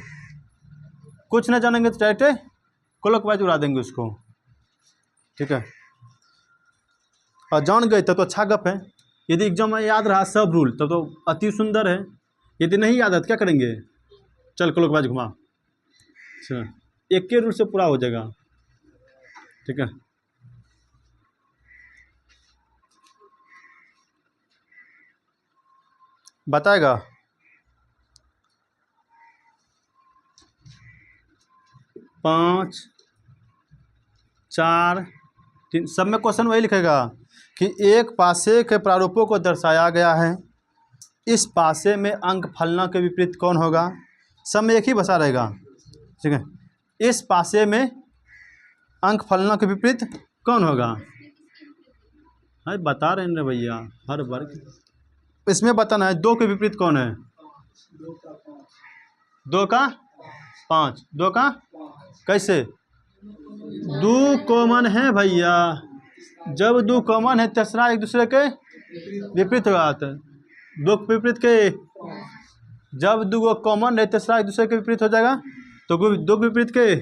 कुछ नहीं जानेंगे तो डायरेक्ट क्लॉकवाइज उड़ा देंगे उसको, ठीक है। और जान गए तब तो अच्छा गप है, यदि एग्जाम में याद रहा सब रूल तब तो अति सुंदर है, यदि नहीं याद है तो क्या करेंगे, चल क्लॉकवाइज घुमा, एक के रूल से पूरा हो जाएगा, ठीक है। बताएगा 5 4 3, सब में क्वेश्चन वही लिखेगा कि एक पासे के प्रारूपों को दर्शाया गया है, इस पासे में अंक फलना के विपरीत कौन होगा, सब में एक ही भाषा रहेगा, ठीक है। इस पासे में अंक फलना के विपरीत कौन होगा, है बता रहे हैं भैया, हर वर्ग इसमें बताना है 2 के विपरीत कौन है, 2 का 5, 2 का कैसे, 2 कॉमन है भैया, जब 2 कॉमन है तीसरा एक दूसरे के विपरीत हो जाता है, 2 के विपरीत के, जब 2 कॉमन है तीसरा एक दूसरे के विपरीत हो जाएगा, तो 2 के विपरीत के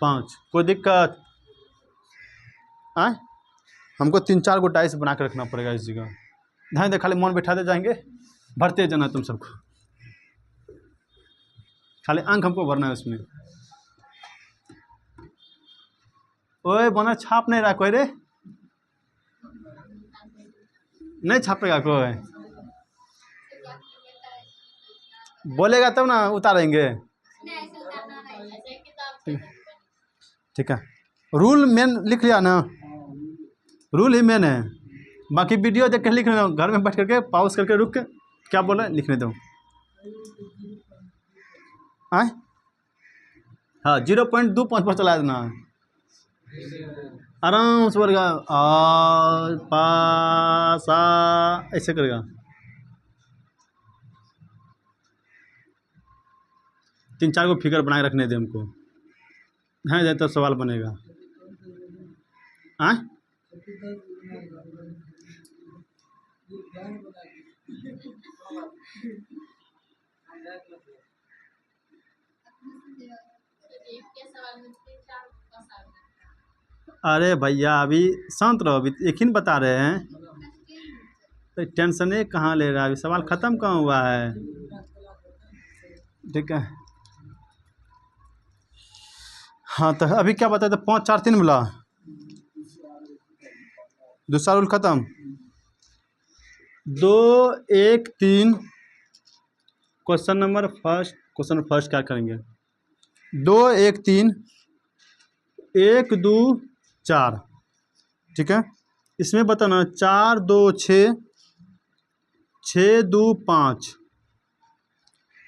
5, कोई दिक्कत आए। हमको 3-4 गो डाइस बना के रखना पड़ेगा इस जगह, ध्यान दे, खाली मन बैठाते जाएंगे, भरते जाना तुम सबको, खाली अंक हमको भरना है उसमें। ओए बना छाप नहीं रहा कोई रे, नहीं छापेगा कोई, बोलेगा तब ना उतारेंगे, ठीक है। रूल मेन लिख लिया ना, रूल ही मेन है, बाकी वीडियो देख के लिख लेना, घर में बैठ करके पॉज करके रुक के क्या बोला लिखने दो, आए हाँ 0.25 पर चला देना, आराम से बोलेगा पासा ऐसे करेगा, 3-4 को फिगर बना के रखने दे हमको, हाँ जाए तो सवाल बनेगा, हाँ अरे भैया अभी शांत रहो, अभी एक ही बता रहे हैं, तो टेंशन कहाँ ले रहा है, अभी सवाल ख़त्म कहाँ हुआ है, ठीक है। हाँ तो अभी क्या बताए, तो 5 4 3 बोला, दूसरा रूल ख़त्म, 2 1 3, क्वेश्चन फर्स्ट क्या करेंगे, 2 1 3 1 2 4, ठीक है। इसमें बताना 4 2 6 6 2 5,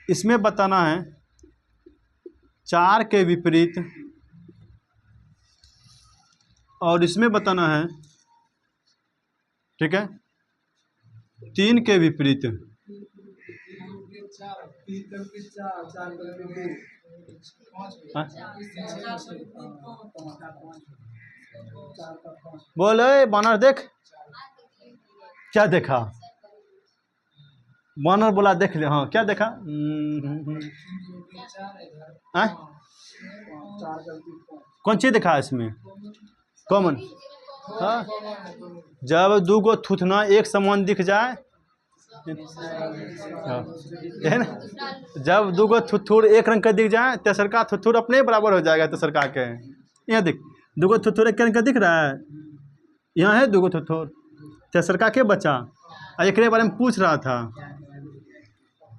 इसमें बताना है 4 के विपरीत, और इसमें बताना है, ठीक है, 3 के विपरीत। बोले बानर देख, क्या देखा? बानर बोला देख ले, हाँ क्या देखा? कौन चीज देखा इसमें? कॉमन। हाँ, जब 2 गो थूथना एक समान दिख जाए, है ना, जब 2 गो थुथुर एक रंग का दिख जाए, तेसरका थुथुर अपने बराबर हो जाएगा तेसरका के। यहाँ देख 2 गो थुथुर एक रंग का दिख रहा है, यहाँ है 2 गो थुथुर, तेसरका के बचा। एक बारे में पूछ रहा था,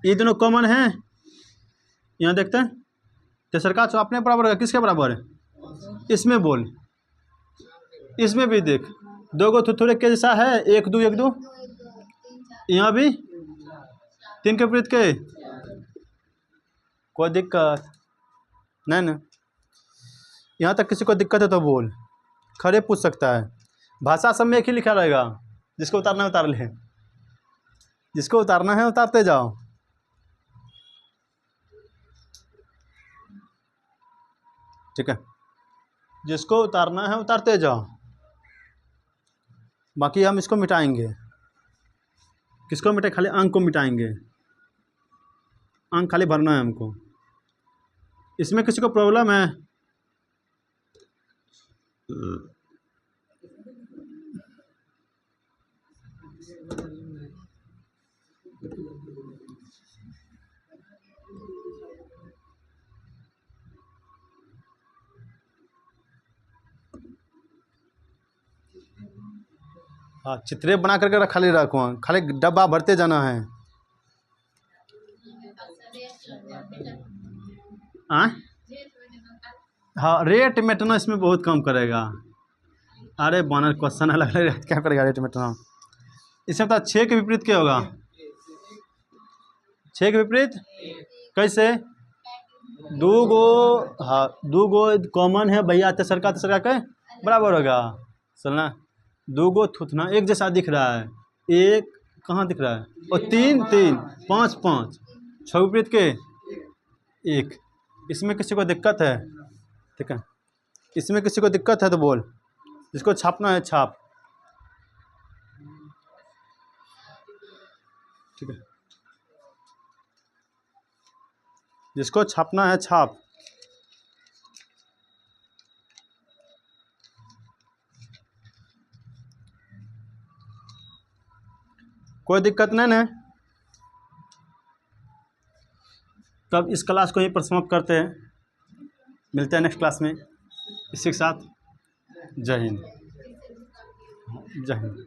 ये दोनों कॉमन है, यहाँ देखते हैं, तेसरका तो अपने बराबर है, किसके बराबर है? इसमें बोल, इसमें भी देख 2 गो थुथुर के जैसा है, 1 2 1 2, यहाँ भी 3 के विपरीत के, कोई दिक्कत नहीं ना? यहाँ तक किसी को दिक्कत है तो बोल, खड़े पूछ सकता है। भाषा सब में एक ही लिखा रहेगा, जिसको उतारना है उतार ले, जिसको उतारना है उतारते जाओ। ठीक है, जिसको उतारना है उतारते जाओ, बाकी हम इसको मिटाएंगे। किसको मिटाए? खाली अंक को मिटाएंगे, अंक खाली भरना है हमको। इसमें किसी को प्रॉब्लम है? हाँ, चित्रे बना करके खाली रखो, खाली डब्बा भरते जाना है। हाँ, रेट मेटना इसमें बहुत कम करेगा। अरे बानर क्वेश्चन अलग अलग क्या करेगा रेट मेटना? इसमें तो 6 के विपरीत क्या होगा? 6 के विपरीत कैसे? 2 गो, हाँ 2 गो कॉमन है भैया, तेसरका के बराबर होगा। चलना, 2 गो थूथना एक जैसा दिख रहा है, एक कहाँ दिख रहा है? और 3 3 5 5, 6 विपरीत के 1। इसमें किसी को दिक्कत है? ठीक है, इसमें किसी को दिक्कत है तो बोल, जिसको छापना है छाप। ठीक है, जिसको छापना है छाप। कोई दिक्कत नहीं ना? तब इस क्लास को यहीं पर समाप्त करते हैं, मिलते हैं नेक्स्ट क्लास में इसी के साथ। जय हिंद, जय हिंद।